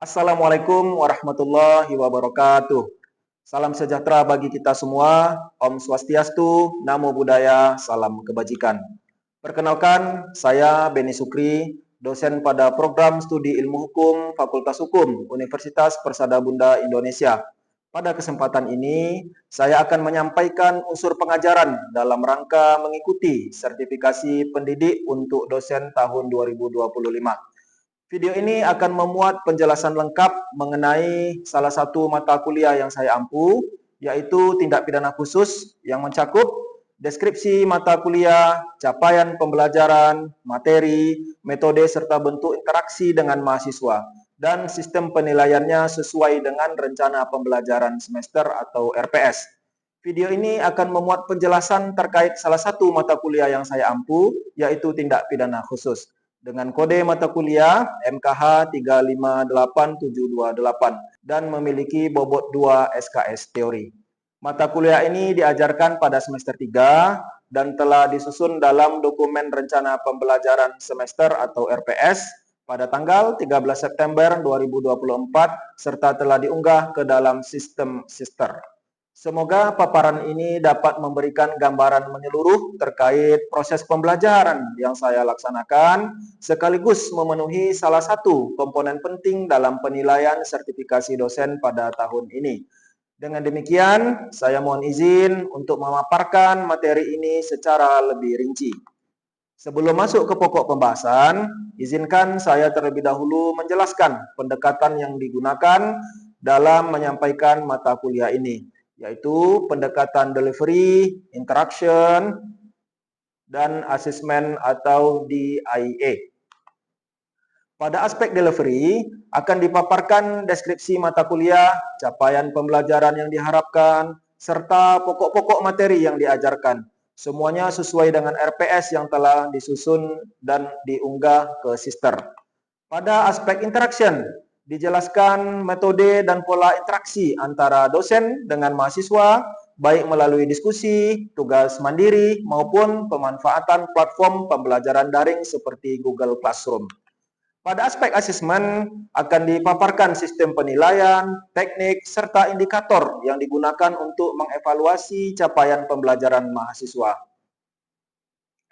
Assalamualaikum warahmatullahi wabarakatuh. Salam sejahtera bagi kita semua. Om Swastiastu, Namo Buddhaya, salam kebajikan. Perkenalkan, saya Beni Sukri, dosen pada program studi ilmu hukum Fakultas Hukum Universitas Persada Bunda Indonesia. Pada kesempatan ini, saya akan menyampaikan unsur pengajaran dalam rangka mengikuti sertifikasi pendidik untuk dosen tahun 2025. Video ini akan memuat penjelasan lengkap mengenai salah satu mata kuliah yang saya ampu, yaitu tindak pidana khusus yang mencakup deskripsi mata kuliah, capaian pembelajaran, materi, metode serta bentuk interaksi dengan mahasiswa, dan sistem penilaiannya sesuai dengan rencana pembelajaran semester atau RPS. Video ini akan memuat penjelasan terkait salah satu mata kuliah yang saya ampu, yaitu tindak pidana khusus, dengan kode mata kuliah MKH 358728 dan memiliki bobot 2 SKS teori. Mata kuliah ini diajarkan pada semester 3 dan telah disusun dalam dokumen rencana pembelajaran semester atau RPS pada tanggal 13 September 2024 serta telah diunggah ke dalam sistem sister. Semoga paparan ini dapat memberikan gambaran menyeluruh terkait proses pembelajaran yang saya laksanakan, sekaligus memenuhi salah satu komponen penting dalam penilaian sertifikasi dosen pada tahun ini. Dengan demikian, saya mohon izin untuk memaparkan materi ini secara lebih rinci. Sebelum masuk ke pokok pembahasan, izinkan saya terlebih dahulu menjelaskan pendekatan yang digunakan dalam menyampaikan mata kuliah ini, yaitu pendekatan delivery, interaction, dan asesmen atau DIA. Pada aspek delivery, akan dipaparkan deskripsi mata kuliah, capaian pembelajaran yang diharapkan, serta pokok-pokok materi yang diajarkan. Semuanya sesuai dengan RPS yang telah disusun dan diunggah ke sister. Pada aspek interaction, dijelaskan metode dan pola interaksi antara dosen dengan mahasiswa, baik melalui diskusi, tugas mandiri, maupun pemanfaatan platform pembelajaran daring seperti Google Classroom. Pada aspek asesmen, akan dipaparkan sistem penilaian, teknik, serta indikator yang digunakan untuk mengevaluasi capaian pembelajaran mahasiswa.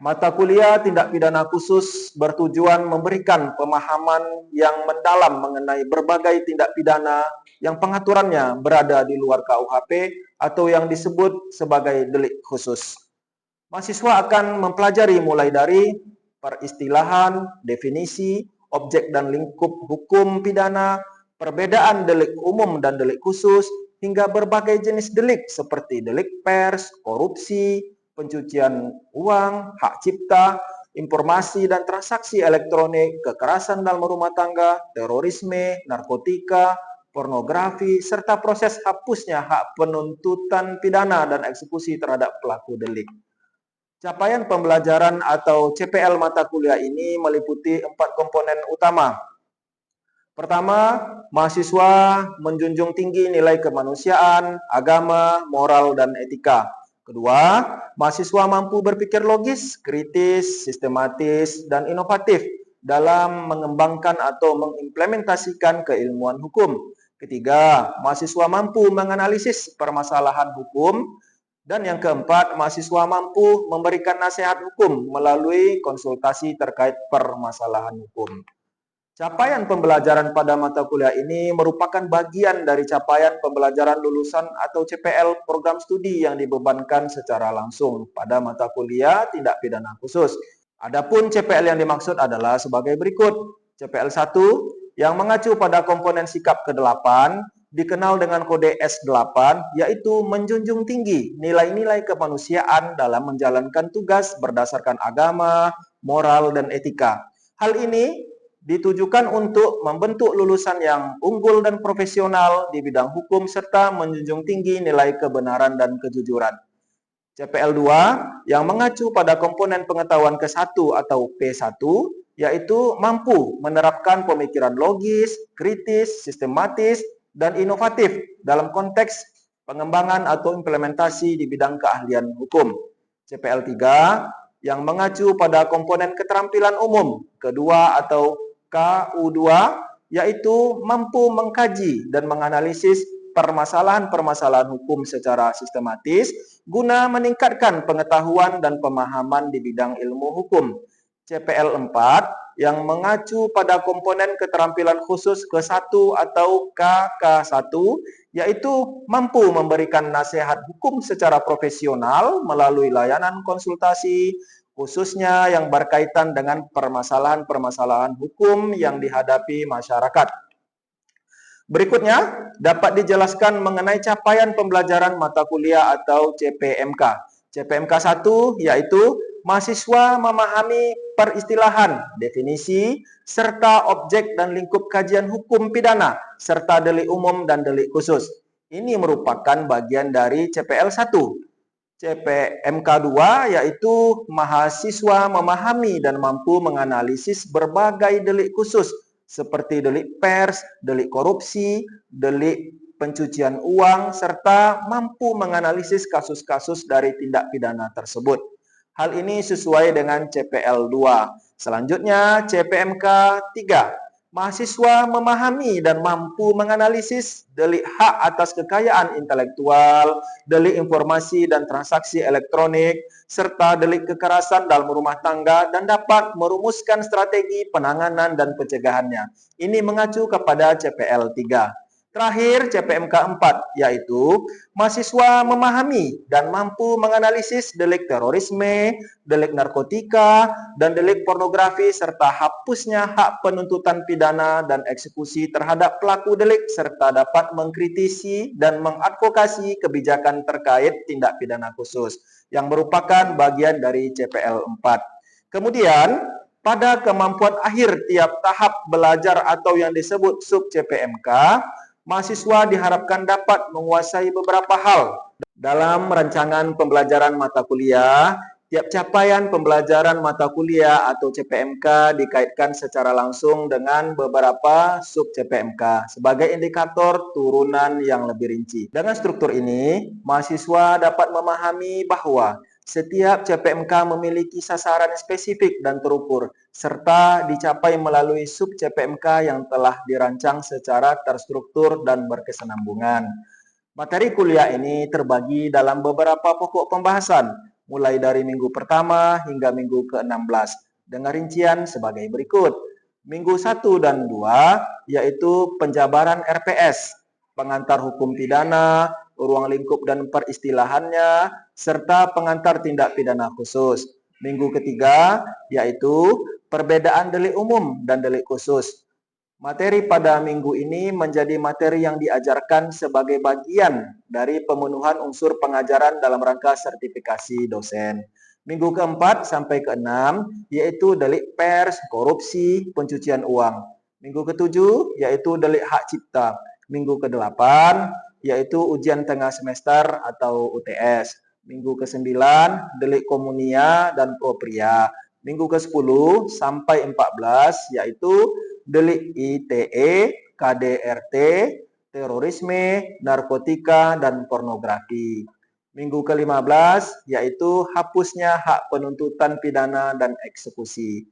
Mata kuliah tindak pidana khusus bertujuan memberikan pemahaman yang mendalam mengenai berbagai tindak pidana yang pengaturannya berada di luar KUHP atau yang disebut sebagai delik khusus. Mahasiswa akan mempelajari mulai dari peristilahan, definisi, objek dan lingkup hukum pidana, perbedaan delik umum dan delik khusus, hingga berbagai jenis delik seperti delik pers, korupsi, pencucian uang, hak cipta, informasi dan transaksi elektronik, kekerasan dalam rumah tangga, terorisme, narkotika, pornografi, serta proses hapusnya hak penuntutan pidana dan eksekusi terhadap pelaku delik. Capaian pembelajaran atau CPL mata kuliah ini meliputi 4 komponen utama. Pertama, mahasiswa menjunjung tinggi nilai kemanusiaan, agama, moral, dan etika. Kedua, mahasiswa mampu berpikir logis, kritis, sistematis, dan inovatif dalam mengembangkan atau mengimplementasikan keilmuan hukum. Ketiga, mahasiswa mampu menganalisis permasalahan hukum. Dan yang keempat, mahasiswa mampu memberikan nasihat hukum melalui konsultasi terkait permasalahan hukum. Capaian pembelajaran pada mata kuliah ini merupakan bagian dari capaian pembelajaran lulusan atau CPL program studi yang dibebankan secara langsung pada mata kuliah tindak pidana khusus. Adapun CPL yang dimaksud adalah sebagai berikut. CPL 1 yang mengacu pada komponen sikap ke-8 dikenal dengan kode S8, yaitu menjunjung tinggi nilai-nilai kemanusiaan dalam menjalankan tugas berdasarkan agama, moral, dan etika. Hal ini ditujukan untuk membentuk lulusan yang unggul dan profesional di bidang hukum serta menjunjung tinggi nilai kebenaran dan kejujuran. CPL 2 yang mengacu pada komponen pengetahuan ke-1 atau P1, yaitu mampu menerapkan pemikiran logis, kritis, sistematis, dan inovatif dalam konteks pengembangan atau implementasi di bidang keahlian hukum. CPL 3 yang mengacu pada komponen keterampilan umum kedua atau KU2, yaitu mampu mengkaji dan menganalisis permasalahan-permasalahan hukum secara sistematis guna meningkatkan pengetahuan dan pemahaman di bidang ilmu hukum. CPL 4 yang mengacu pada komponen keterampilan khusus ke-1 atau KK1, yaitu mampu memberikan nasihat hukum secara profesional melalui layanan konsultasi, khususnya yang berkaitan dengan permasalahan-permasalahan hukum yang dihadapi masyarakat. Berikutnya, dapat dijelaskan mengenai capaian pembelajaran mata kuliah atau CPMK. CPMK 1 yaitu mahasiswa memahami peristilahan, definisi, serta objek dan lingkup kajian hukum pidana, serta delik umum dan delik khusus. Ini merupakan bagian dari CPL 1. CPMK 2 yaitu mahasiswa memahami dan mampu menganalisis berbagai delik khusus seperti delik pers, delik korupsi, delik pencucian uang, serta mampu menganalisis kasus-kasus dari tindak pidana tersebut. Hal ini sesuai dengan CPL 2. Selanjutnya, CPMK 3. Mahasiswa memahami dan mampu menganalisis delik hak atas kekayaan intelektual, delik informasi dan transaksi elektronik, serta delik kekerasan dalam rumah tangga dan dapat merumuskan strategi penanganan dan pencegahannya. Ini mengacu kepada CPL 3. Terakhir, CPMK 4, yaitu mahasiswa memahami dan mampu menganalisis delik terorisme, delik narkotika, dan delik pornografi, serta hapusnya hak penuntutan pidana dan eksekusi terhadap pelaku delik, serta dapat mengkritisi dan mengadvokasi kebijakan terkait tindak pidana khusus, yang merupakan bagian dari CPL 4. Kemudian, pada kemampuan akhir tiap tahap belajar atau yang disebut sub-CPMK, mahasiswa diharapkan dapat menguasai beberapa hal dalam rancangan pembelajaran mata kuliah. Tiap capaian pembelajaran mata kuliah atau CPMK dikaitkan secara langsung dengan beberapa sub-CPMK sebagai indikator turunan yang lebih rinci. Dengan struktur ini, mahasiswa dapat memahami bahwa setiap CPMK memiliki sasaran spesifik dan terukur, serta dicapai melalui sub-CPMK yang telah dirancang secara terstruktur dan berkesinambungan. Materi kuliah ini terbagi dalam beberapa pokok pembahasan, mulai dari minggu pertama hingga minggu ke-16, dengan rincian sebagai berikut. Minggu 1 dan 2, yaitu penjabaran RPS, pengantar hukum pidana, ruang lingkup dan peristilahannya, serta pengantar tindak pidana khusus. Minggu ketiga, yaitu perbedaan delik umum dan delik khusus. Materi pada minggu ini menjadi materi yang diajarkan sebagai bagian dari pemenuhan unsur pengajaran dalam rangka sertifikasi dosen. Minggu keempat sampai keenam, yaitu delik pers, korupsi, pencucian uang. Minggu ketujuh, yaitu delik hak cipta. Minggu ke-8, yaitu ujian tengah semester atau UTS. Minggu ke-9, delik komunia dan propria. Minggu ke-10 sampai 14, yaitu delik ITE, KDRT, terorisme, narkotika, dan pornografi. Minggu ke-15, yaitu hapusnya hak penuntutan pidana dan eksekusi.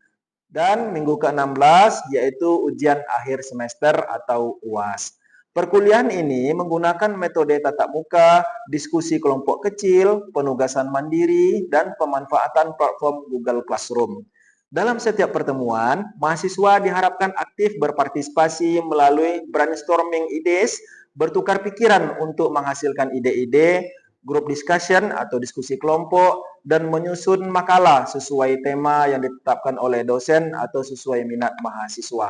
Dan minggu ke-16, yaitu ujian akhir semester atau UAS. Perkuliahan ini menggunakan metode tatap muka, diskusi kelompok kecil, penugasan mandiri, dan pemanfaatan platform Google Classroom. Dalam setiap pertemuan, mahasiswa diharapkan aktif berpartisipasi melalui brainstorming ide, bertukar pikiran untuk menghasilkan ide-ide, group discussion atau diskusi kelompok, dan menyusun makalah sesuai tema yang ditetapkan oleh dosen atau sesuai minat mahasiswa.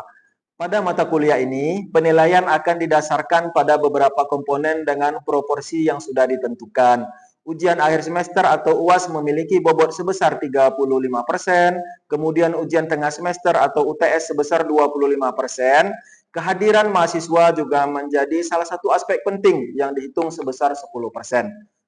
Pada mata kuliah ini, penilaian akan didasarkan pada beberapa komponen dengan proporsi yang sudah ditentukan. Ujian akhir semester atau UAS memiliki bobot sebesar 35%, kemudian ujian tengah semester atau UTS sebesar 25%. Kehadiran mahasiswa juga menjadi salah satu aspek penting yang dihitung sebesar 10%.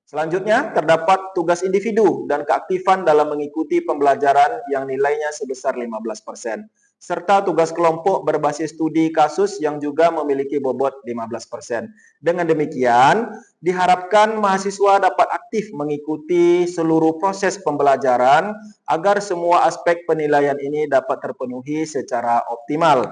Selanjutnya, terdapat tugas individu dan keaktifan dalam mengikuti pembelajaran yang nilainya sebesar 15%. Serta tugas kelompok berbasis studi kasus yang juga memiliki bobot 15%. Dengan demikian, diharapkan mahasiswa dapat aktif mengikuti seluruh proses pembelajaran agar semua aspek penilaian ini dapat terpenuhi secara optimal.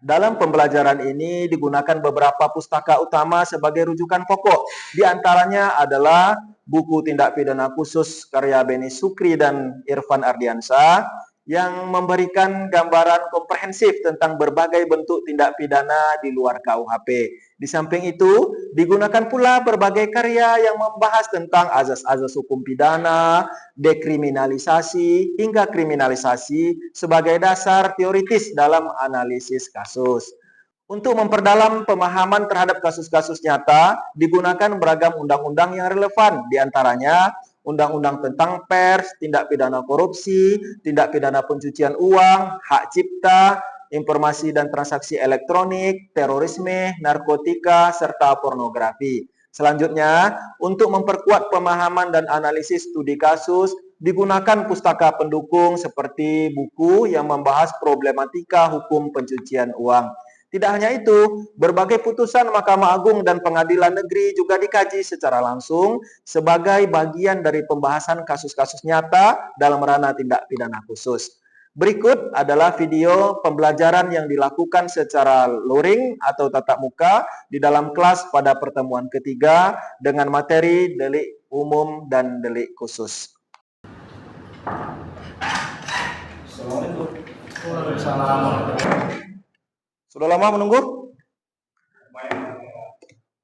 Dalam pembelajaran ini digunakan beberapa pustaka utama sebagai rujukan pokok. Di antaranya adalah buku Tindak Pidana Khusus karya Beni Sukri dan Irfan Ardiansa yang memberikan gambaran komprehensif tentang berbagai bentuk tindak pidana di luar KUHP. Di samping itu, digunakan pula berbagai karya yang membahas tentang azas-azas hukum pidana, dekriminalisasi, hingga kriminalisasi sebagai dasar teoritis dalam analisis kasus. Untuk memperdalam pemahaman terhadap kasus-kasus nyata, digunakan beragam undang-undang yang relevan, di antaranya undang-undang tentang pers, tindak pidana korupsi, tindak pidana pencucian uang, hak cipta, informasi dan transaksi elektronik, terorisme, narkotika, serta pornografi. Selanjutnya, untuk memperkuat pemahaman dan analisis studi kasus, digunakan pustaka pendukung seperti buku yang membahas problematika hukum pencucian uang. Tidak hanya itu, berbagai putusan Mahkamah Agung dan Pengadilan Negeri juga dikaji secara langsung sebagai bagian dari pembahasan kasus-kasus nyata dalam ranah tindak pidana khusus. Berikut adalah video pembelajaran yang dilakukan secara luring atau tatap muka di dalam kelas pada pertemuan ketiga dengan materi delik umum dan delik khusus. Assalamualaikum. Sudah lama menunggu?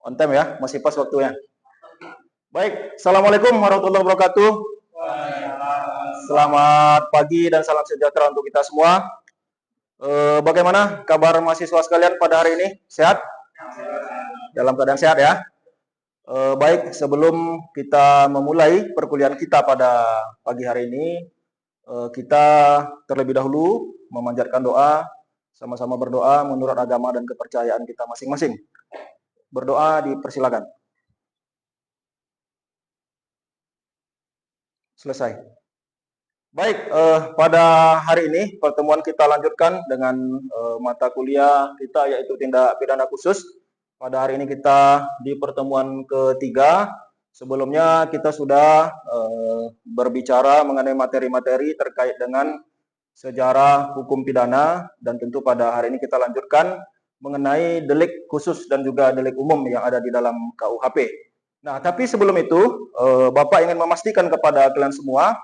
On time ya, masih pas waktunya. Baik, Assalamualaikum warahmatullahi wabarakatuh. Selamat pagi dan salam sejahtera untuk kita semua. Bagaimana kabar mahasiswa sekalian pada hari ini? Sehat? Dalam keadaan sehat ya? Baik, sebelum kita memulai perkuliahan kita pada pagi hari ini, kita terlebih dahulu memanjatkan doa, sama-sama berdoa menurut agama dan kepercayaan kita masing-masing. Berdoa dipersilakan. Selesai. Baik, pada hari ini pertemuan kita lanjutkan dengan mata kuliah kita yaitu tindak pidana khusus. Pada hari ini kita di pertemuan ketiga. Sebelumnya kita sudah berbicara mengenai materi-materi terkait dengan sejarah hukum pidana, dan tentu pada hari ini kita lanjutkan mengenai delik khusus dan juga delik umum yang ada di dalam KUHP. Nah, tapi sebelum itu, Bapak ingin memastikan kepada kalian semua,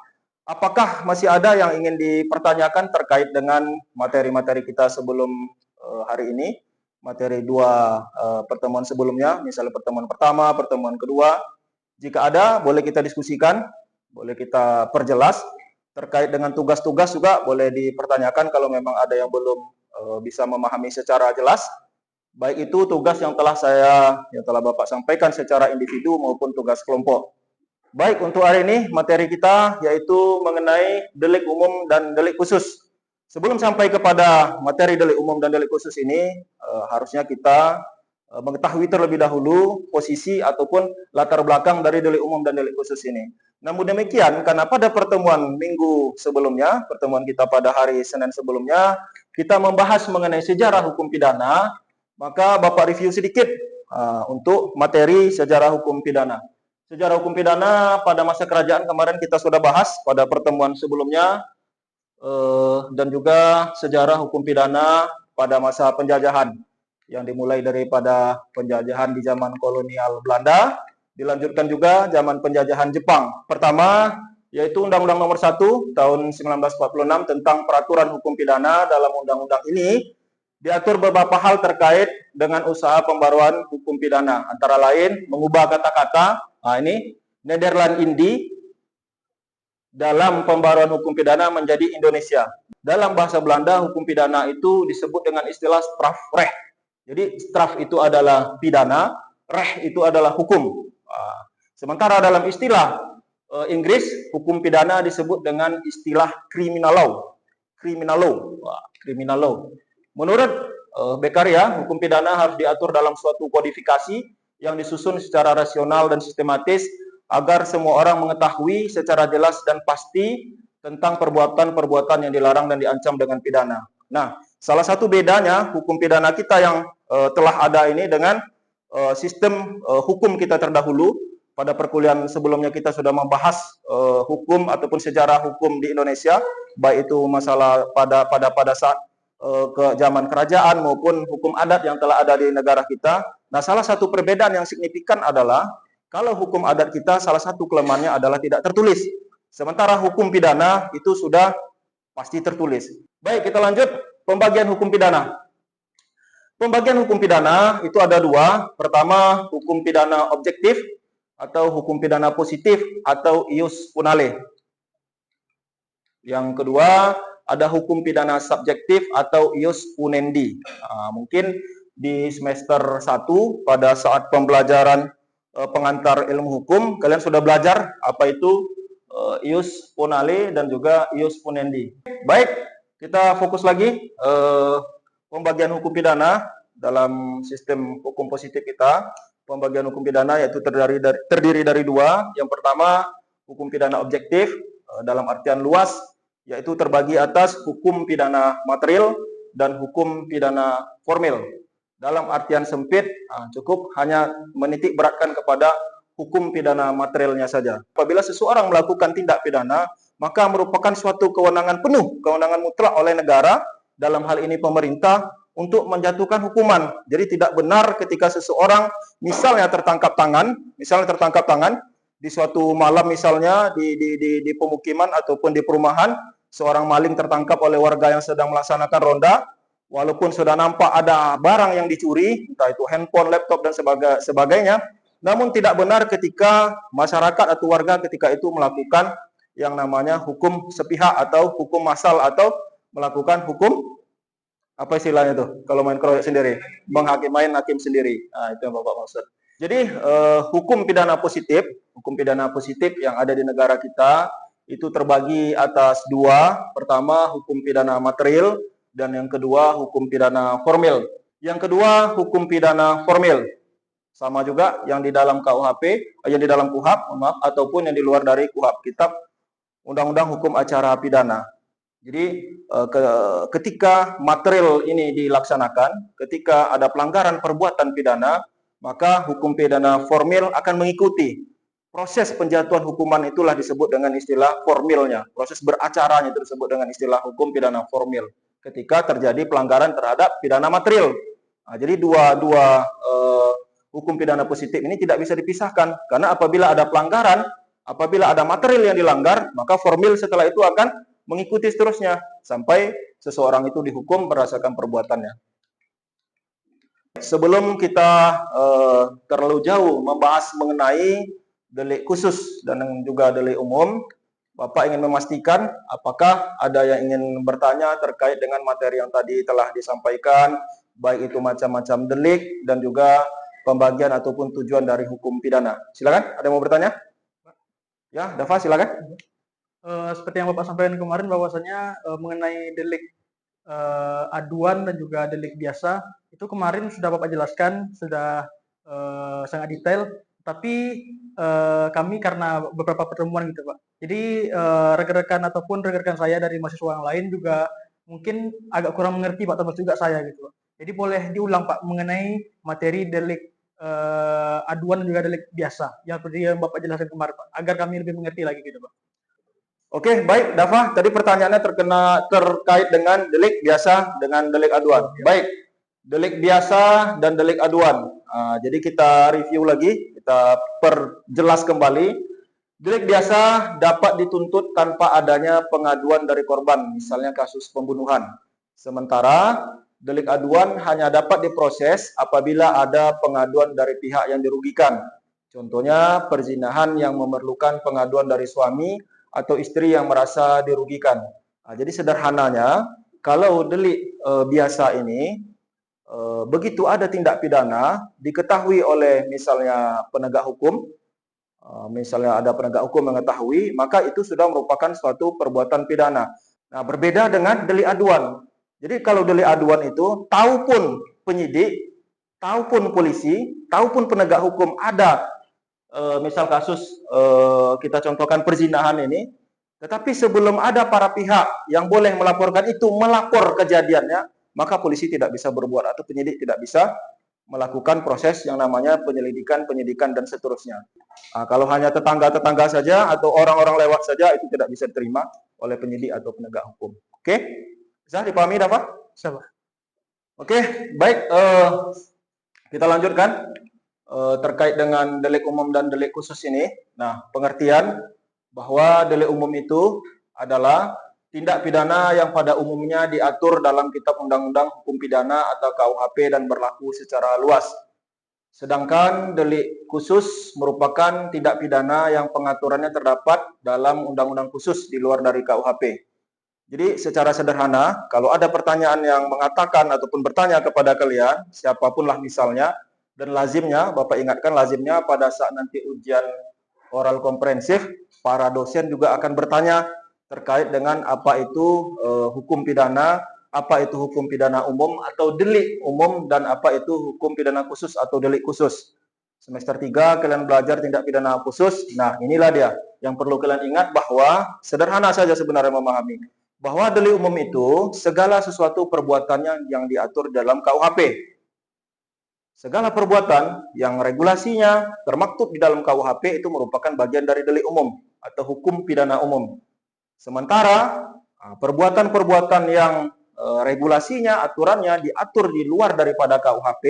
apakah masih ada yang ingin dipertanyakan terkait dengan materi-materi kita sebelum hari ini, materi dua pertemuan sebelumnya, misalnya pertemuan pertama, pertemuan kedua. Jika ada, boleh kita diskusikan, boleh kita perjelas. Terkait dengan tugas-tugas juga boleh dipertanyakan kalau memang ada yang belum bisa memahami secara jelas. Baik itu tugas yang telah Bapak sampaikan secara individu maupun tugas kelompok. Baik, untuk hari ini materi kita yaitu mengenai delik umum dan delik khusus. Sebelum sampai kepada materi delik umum dan delik khusus ini, harusnya kita mengetahui terlebih dahulu posisi ataupun latar belakang dari delik umum dan delik khusus ini. Namun demikian, karena pada pertemuan minggu sebelumnya, pertemuan kita pada hari Senin sebelumnya, kita membahas mengenai sejarah hukum pidana, maka Bapak review sedikit untuk materi sejarah hukum pidana. Sejarah hukum pidana pada masa kerajaan kemarin kita sudah bahas pada pertemuan sebelumnya, dan juga sejarah hukum pidana pada masa penjajahan, yang dimulai daripada penjajahan di zaman kolonial Belanda, dilanjutkan juga zaman penjajahan Jepang. Pertama, yaitu Undang-Undang Nomor 1 tahun 1946 tentang peraturan hukum pidana. Dalam undang-undang ini diatur beberapa hal terkait dengan usaha pembaruan hukum pidana, antara lain mengubah kata-kata, ini Nederland Indi dalam pembaruan hukum pidana menjadi Indonesia. Dalam bahasa Belanda, hukum pidana itu disebut dengan istilah strafrecht. Jadi straf itu adalah pidana, recht itu adalah hukum. Sementara dalam istilah Inggris, hukum pidana disebut dengan istilah criminal law. Criminal law. Criminal law. Menurut Beccaria, hukum pidana harus diatur dalam suatu kodifikasi yang disusun secara rasional dan sistematis agar semua orang mengetahui secara jelas dan pasti tentang perbuatan-perbuatan yang dilarang dan diancam dengan pidana. Nah, salah satu bedanya hukum pidana kita yang telah ada ini dengan sistem hukum kita terdahulu. Pada perkuliahan sebelumnya kita sudah membahas hukum ataupun sejarah hukum di Indonesia, baik itu masalah pada saat ke zaman kerajaan maupun hukum adat yang telah ada di negara kita. Nah, salah satu perbedaan yang signifikan adalah kalau hukum adat kita salah satu kelemahannya adalah tidak tertulis. Sementara hukum pidana itu sudah pasti tertulis. Baik, kita lanjut pembagian hukum pidana. Pembagian hukum pidana itu ada dua. Pertama, hukum pidana objektif atau hukum pidana positif atau ius punale. Yang kedua, ada hukum pidana subjektif atau ius punendi. Mungkin di semester 1 pada saat pembelajaran pengantar ilmu hukum, kalian sudah belajar apa itu ius punale dan juga ius punendi. Baik, kita fokus lagi pembagian hukum pidana dalam sistem hukum positif kita. Pembagian hukum pidana yaitu terdiri dari dua. Yang pertama, hukum pidana objektif dalam artian luas, yaitu terbagi atas hukum pidana material dan hukum pidana formil. Dalam artian sempit, cukup hanya menitik beratkan kepada hukum pidana materialnya saja. Apabila seseorang melakukan tindak pidana, maka merupakan suatu kewenangan penuh, kewenangan mutlak oleh negara, dalam hal ini pemerintah, untuk menjatuhkan hukuman. Jadi tidak benar ketika seseorang misalnya tertangkap tangan di suatu malam misalnya di pemukiman ataupun di perumahan, seorang maling tertangkap oleh warga yang sedang melaksanakan ronda, walaupun sudah nampak ada barang yang dicuri, entah itu handphone, laptop dan sebagainya, namun tidak benar ketika masyarakat atau warga ketika itu melakukan yang namanya hukum sepihak atau hukum massal atau melakukan hukum apa istilahnya tuh kalau main keroyok sendiri, main hakim sendiri. Itu yang Bapak maksud. Jadi hukum pidana positif yang ada di negara kita itu terbagi atas dua. Pertama, hukum pidana material dan yang kedua hukum pidana formil. Yang kedua, hukum pidana formil. Sama juga yang di dalam KUHP, yang di dalam KUHAP, ataupun yang di luar dari KUHAP, Kitab Undang-Undang Hukum Acara Pidana. Jadi ketika material ini dilaksanakan, ketika ada pelanggaran perbuatan pidana, maka hukum pidana formil akan mengikuti. Proses penjatuhan hukuman itulah disebut dengan istilah formilnya. Proses beracaranya itu disebut dengan istilah hukum pidana formil. Ketika terjadi pelanggaran terhadap pidana material. Jadi dua hukum pidana positif ini tidak bisa dipisahkan. Karena apabila ada pelanggaran, apabila ada material yang dilanggar, maka formil setelah itu akan mengikuti seterusnya sampai seseorang itu dihukum berdasarkan perbuatannya. Sebelum kita terlalu jauh membahas mengenai delik khusus dan juga delik umum, Bapak ingin memastikan apakah ada yang ingin bertanya terkait dengan materi yang tadi telah disampaikan, baik itu macam-macam delik dan juga pembagian ataupun tujuan dari hukum pidana. Silakan, ada yang mau bertanya? Ya, Dava silakan. Seperti yang Bapak sampaikan kemarin bahwasanya mengenai delik aduan dan juga delik biasa itu kemarin sudah Bapak jelaskan sudah sangat detail, tapi kami karena beberapa pertemuan gitu Pak, jadi rekan-rekan ataupun rekan-rekan saya dari mahasiswa yang lain juga mungkin agak kurang mengerti Pak, termasuk juga saya gitu Pak. Jadi boleh diulang Pak mengenai materi delik aduan dan juga delik biasa yang seperti yang Bapak jelaskan kemarin Pak, agar kami lebih mengerti lagi gitu Pak. Oke, baik, Dava. Tadi pertanyaannya terkait dengan delik biasa dengan delik aduan. Baik, delik biasa dan delik aduan. Jadi kita review lagi, kita perjelas kembali. Delik biasa dapat dituntut tanpa adanya pengaduan dari korban, misalnya kasus pembunuhan. Sementara delik aduan hanya dapat diproses apabila ada pengaduan dari pihak yang dirugikan. Contohnya perzinahan yang memerlukan pengaduan dari suami atau istri yang merasa dirugikan. Jadi sederhananya, kalau delik biasa ini, begitu ada tindak pidana, diketahui oleh misalnya penegak hukum, misalnya ada penegak hukum mengetahui, maka itu sudah merupakan suatu perbuatan pidana. Nah, berbeda dengan delik aduan. Jadi kalau delik aduan itu, tahu pun penyidik, tahu pun polisi, tahu pun penegak hukum ada misal kasus kita contohkan perzinahan ini, tetapi sebelum ada para pihak yang boleh melaporkan itu melapor kejadiannya, maka polisi tidak bisa berbuat atau penyidik tidak bisa melakukan proses yang namanya penyelidikan, penyidikan dan seterusnya. Kalau hanya tetangga-tetangga saja atau orang-orang lewat saja itu tidak bisa diterima oleh penyidik atau penegak hukum. Oke? Bisa dipahami, Dava? Siapa? Oke, baik. Kita lanjutkan terkait dengan delik umum dan delik khusus ini. Nah, pengertian bahwa delik umum itu adalah tindak pidana yang pada umumnya diatur dalam Kitab Undang-Undang Hukum Pidana atau KUHP dan berlaku secara luas. Sedangkan delik khusus merupakan tindak pidana yang pengaturannya terdapat dalam undang-undang khusus di luar dari KUHP. Jadi secara sederhana, kalau ada pertanyaan yang mengatakan ataupun bertanya kepada kalian, siapapun lah misalnya, dan lazimnya, Bapak ingatkan lazimnya pada saat nanti ujian oral komprehensif, para dosen juga akan bertanya terkait dengan apa itu hukum pidana, apa itu hukum pidana umum atau delik umum, dan apa itu hukum pidana khusus atau delik khusus. Semester 3 kalian belajar tindak pidana khusus. Nah, inilah dia yang perlu kalian ingat bahwa sederhana saja sebenarnya memahami bahwa delik umum itu segala sesuatu perbuatannya yang diatur dalam KUHP. Segala perbuatan yang regulasinya termaktub di dalam KUHP itu merupakan bagian dari delik umum atau hukum pidana umum. Sementara perbuatan-perbuatan yang regulasinya, aturannya diatur di luar daripada KUHP,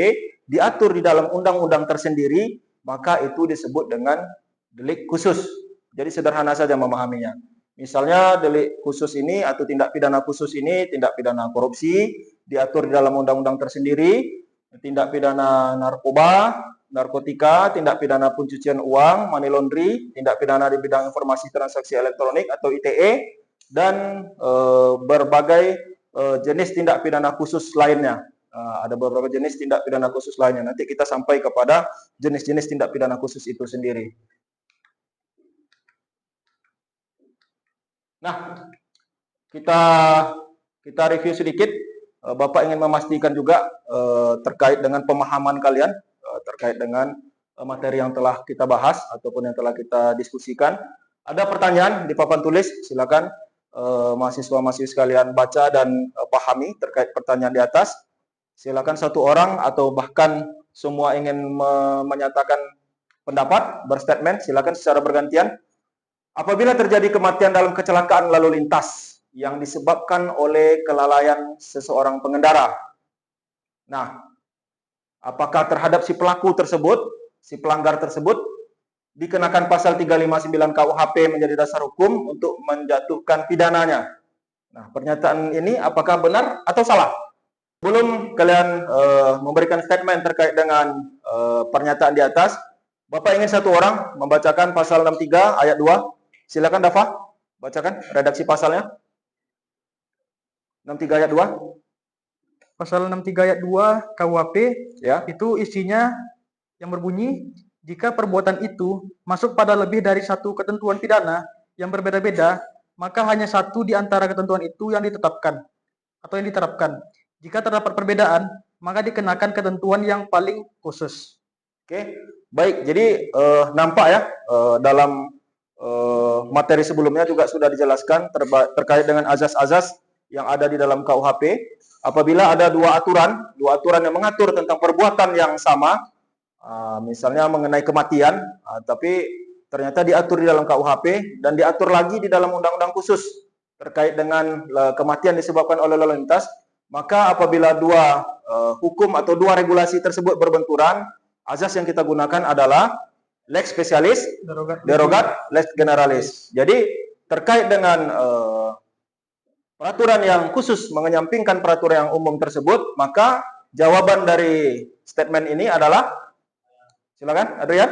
diatur di dalam undang-undang tersendiri, maka itu disebut dengan delik khusus. Jadi sederhana saja memahaminya. Misalnya delik khusus ini atau tindak pidana khusus ini, tindak pidana korupsi, diatur di dalam undang-undang tersendiri, tindak pidana narkoba, narkotika, tindak pidana pencucian uang, money laundry, tindak pidana di bidang informasi transaksi elektronik atau ITE, dan berbagai jenis tindak pidana khusus lainnya. Ada beberapa jenis tindak pidana khusus lainnya. Nanti kita sampai kepada jenis-jenis tindak pidana khusus itu sendiri. Nah, kita review sedikit. Bapak ingin memastikan juga terkait dengan pemahaman kalian terkait dengan materi yang telah kita bahas ataupun yang telah kita diskusikan. Ada pertanyaan di papan tulis, silakan mahasiswa-mahasiswa sekalian baca dan pahami terkait pertanyaan di atas. Silakan satu orang atau bahkan semua ingin menyatakan pendapat, berstatement, silakan secara bergantian. Apabila terjadi kematian dalam kecelakaan lalu lintas yang disebabkan oleh kelalaian seseorang pengendara. Nah, apakah terhadap si pelaku tersebut, si pelanggar tersebut, dikenakan pasal 359 KUHP menjadi dasar hukum untuk menjatuhkan pidananya? Nah, pernyataan ini apakah benar atau salah? Sebelum kalian memberikan statement terkait dengan pernyataan di atas, Bapak ingin satu orang membacakan pasal 63 ayat 2. Silakan Dafa, bacakan redaksi pasalnya. 63 ayat 2. Pasal 63 ayat 2 KUHP Ya. itu isinya yang berbunyi, jika perbuatan itu masuk pada lebih dari satu ketentuan pidana yang berbeda-beda, maka hanya satu di antara ketentuan itu yang ditetapkan atau yang diterapkan. Jika terdapat perbedaan, maka dikenakan ketentuan yang paling khusus. Oke, baik. Jadi nampak ya dalam materi sebelumnya juga sudah dijelaskan terkait dengan azas-azas yang ada di dalam KUHP. Apabila ada dua aturan yang mengatur tentang perbuatan yang sama, misalnya mengenai kematian, tapi ternyata diatur di dalam KUHP dan diatur lagi di dalam undang-undang khusus terkait dengan kematian disebabkan oleh lalu lintas, maka apabila dua hukum atau dua regulasi tersebut berbenturan, azas yang kita gunakan adalah lex specialis, derogat, lex generalis. Jadi terkait dengan peraturan yang khusus mengenyampingkan peraturan yang umum tersebut, maka jawaban dari statement ini adalah, silakan Adrian.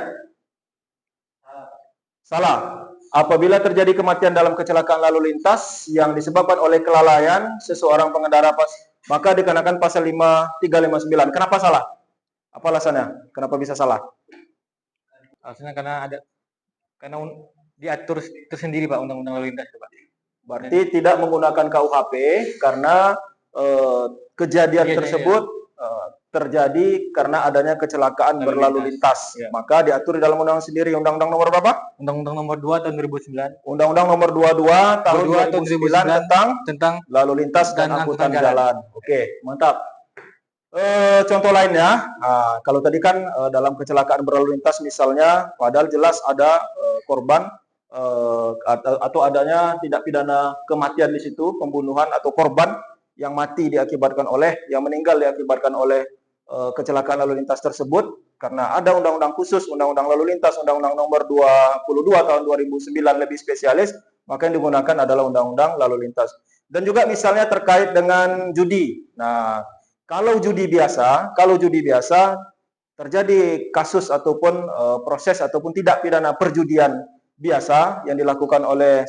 Salah. Apabila terjadi kematian dalam kecelakaan lalu lintas yang disebabkan oleh kelalaian seseorang pengendara maka dikenakan pasal 359. Kenapa salah? Apa alasannya? Kenapa bisa salah? Alasannya karena diatur tersendiri Pak undang-undang lalu lintas Pak. Berarti tidak menggunakan KUHP karena kejadian tersebut terjadi karena adanya kecelakaan berlalu lintas. Ya. Maka diatur di dalam undang sendiri. Undang-undang nomor berapa? Undang-undang nomor 2 tahun 2009. Undang-undang nomor 22 tahun 2009 tentang lalu lintas dan angkutan jalan. Oke, mantap. Contoh lainnya, kalau tadi kan dalam kecelakaan berlalu lintas misalnya, padahal jelas ada korban atau adanya tindak pidana kematian di situ, pembunuhan atau korban yang mati diakibatkan oleh, yang meninggal diakibatkan oleh kecelakaan lalu lintas tersebut, karena ada undang-undang khusus, undang-undang lalu lintas, undang-undang nomor 22 tahun 2009 lebih spesialis, maka yang digunakan adalah undang-undang lalu lintas. Dan juga misalnya terkait dengan judi. Nah, kalau judi biasa terjadi kasus ataupun proses ataupun tidak pidana perjudian biasa yang dilakukan oleh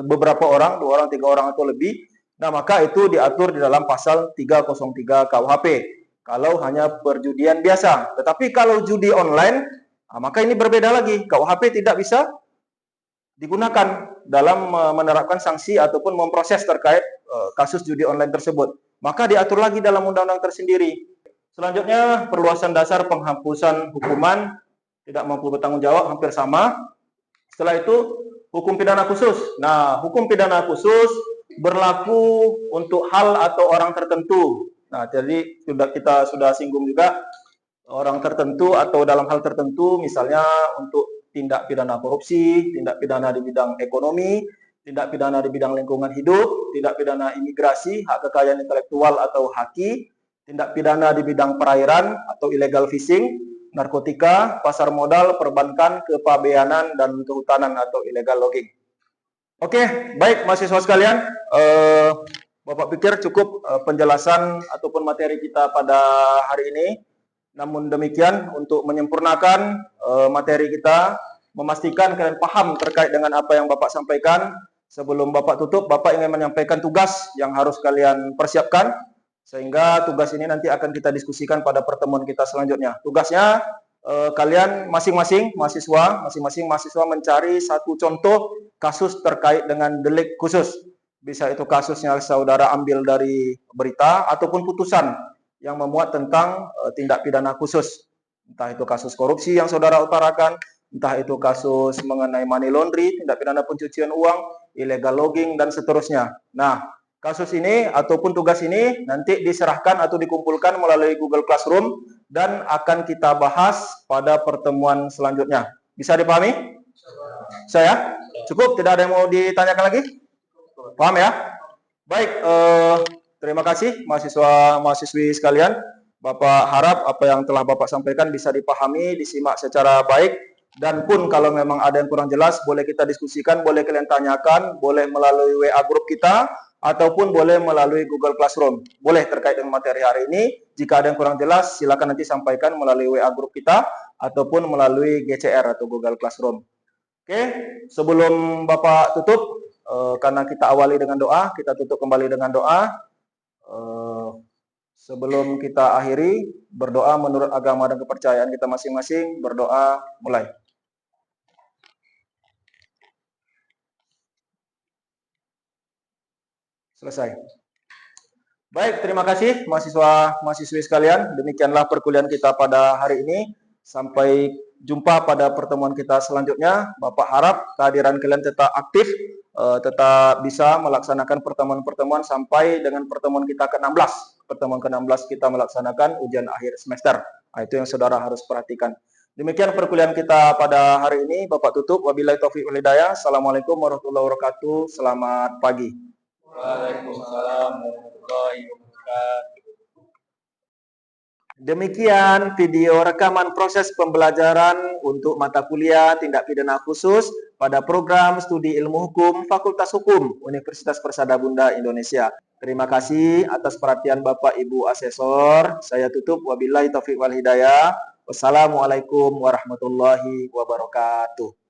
beberapa orang, 2 orang, 3 orang atau lebih, nah maka itu diatur di dalam pasal 303 KUHP. Kalau hanya perjudian biasa. Tetapi kalau judi online, maka ini berbeda lagi. KUHP tidak bisa digunakan dalam menerapkan sanksi ataupun memproses terkait kasus judi online tersebut. Maka diatur lagi dalam undang-undang tersendiri. Selanjutnya, perluasan dasar penghapusan hukuman tidak mampu bertanggung jawab hampir sama. Setelah itu, hukum pidana khusus. Nah, hukum pidana khusus berlaku untuk hal atau orang tertentu. Nah, jadi kita sudah singgung juga orang tertentu atau dalam hal tertentu, misalnya untuk tindak pidana korupsi, tindak pidana di bidang ekonomi, tindak pidana di bidang lingkungan hidup, tindak pidana imigrasi, hak kekayaan intelektual atau haki, tindak pidana di bidang perairan atau illegal fishing, narkotika, pasar modal, perbankan, kepabeanan, dan kehutanan atau illegal logging. Oke, baik mahasiswa sekalian, Bapak pikir cukup penjelasan ataupun materi kita pada hari ini. Namun demikian, untuk menyempurnakan materi kita, memastikan kalian paham terkait dengan apa yang Bapak sampaikan, sebelum Bapak tutup, Bapak ingin menyampaikan tugas yang harus kalian persiapkan, sehingga tugas ini nanti akan kita diskusikan pada pertemuan kita selanjutnya. Tugasnya, kalian masing-masing mahasiswa mencari satu contoh kasus terkait dengan delik khusus. Bisa itu kasusnya saudara ambil dari berita ataupun putusan yang memuat tentang tindak pidana khusus. Entah itu kasus korupsi yang saudara utarakan, entah itu kasus mengenai money laundry, tindak pidana pencucian uang, illegal logging, dan seterusnya. Nah, kasus ini ataupun tugas ini nanti diserahkan atau dikumpulkan melalui Google Classroom dan akan kita bahas pada pertemuan selanjutnya. Bisa dipahami? Saya? Cukup? Tidak ada yang mau ditanyakan lagi? Paham ya? Baik, terima kasih mahasiswa-mahasiswi sekalian. Bapak harap apa yang telah Bapak sampaikan bisa dipahami, disimak secara baik. Dan pun kalau memang ada yang kurang jelas, boleh kita diskusikan, boleh kalian tanyakan, boleh melalui WA grup kita, ataupun boleh melalui Google Classroom. Boleh terkait dengan materi hari ini. Jika ada yang kurang jelas, silakan nanti sampaikan melalui WA grup kita, ataupun melalui GCR atau Google Classroom. Oke, sebelum Bapak tutup, karena kita awali dengan doa, kita tutup kembali dengan doa. Sebelum kita akhiri, berdoa menurut agama dan kepercayaan kita masing-masing. Berdoa, mulai. Selesai. Baik, terima kasih mahasiswa-mahasiswi sekalian. Demikianlah perkuliahan kita pada hari ini. Sampai jumpa pada pertemuan kita selanjutnya. Bapak harap kehadiran kalian tetap aktif, tetap bisa melaksanakan pertemuan-pertemuan sampai dengan pertemuan kita ke-16. Pertemuan ke-16 kita melaksanakan ujian akhir semester. Nah, itu yang saudara harus perhatikan. Demikian perkuliahan kita pada hari ini. Bapak tutup. Wabillahi taufiq wal hidayah. Assalamualaikum warahmatullahi wabarakatuh. Selamat pagi. Waalaikumsalam warahmatullahi wabarakatuh. Demikian video rekaman proses pembelajaran untuk mata kuliah tindak pidana khusus pada program studi ilmu hukum Fakultas Hukum Universitas Persada Bunda Indonesia. Terima kasih atas perhatian Bapak Ibu Asesor. Saya tutup. Wabillahi taufiq wal hidayah. Wassalamualaikum warahmatullahi wabarakatuh.